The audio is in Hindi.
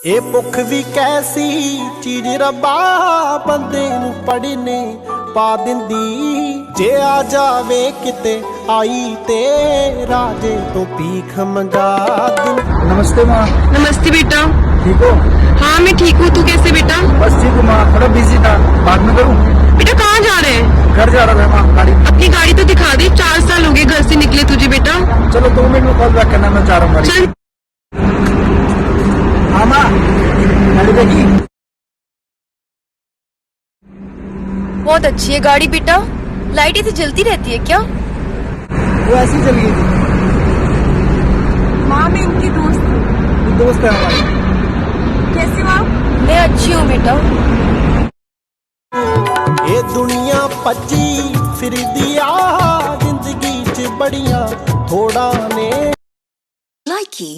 ਇਹ ਭੁੱਖ ਵੀ ਕੈਸੀ ਚੀਜ਼ ਰੱਬਾ ਬੰਦੇ ਨੂੰ ਪੜਨੇ ਪਾ ਦਿੰਦੀ ਜੇ ਆ ਜਾਵੇ ਕਿਤੇ आई ते राजे तो भीख मंगा दिन। नमस्ते माँ। नमस्ते बेटा। ठीक हो? हाँ मैं ठीक हूँ, तू कैसे बेटा? बस ठीक हूँ माँ, थोड़ा बिजी था, बाद में करूँ? बेटा कहाँ जा रहे हैं? घर जा रहा था माँ, गाड़ी। अपनी गाड़ी तो दिखा दे, 4 साल हो गए घर से निकले तुझे बेटा। चलो 2 मिनट में कॉल बैक करना, मैं जा रहा हूँ। चल। हाँ माँ, गाड़ी देखी? बहुत अच्छी है गाड़ी बेटा, लाइट ऐसे जलती रहती है क्या? वो ऐसी चल गई थी। माँ मैं इनकी दोस्त हूँ। दोस्त है हमारी। कैसे माँ? मैं अच्छी हूँ बेटा। ये दुनिया भजी फिरदी आ जिंदगी च बड़ियां थोड़ा ने। Likey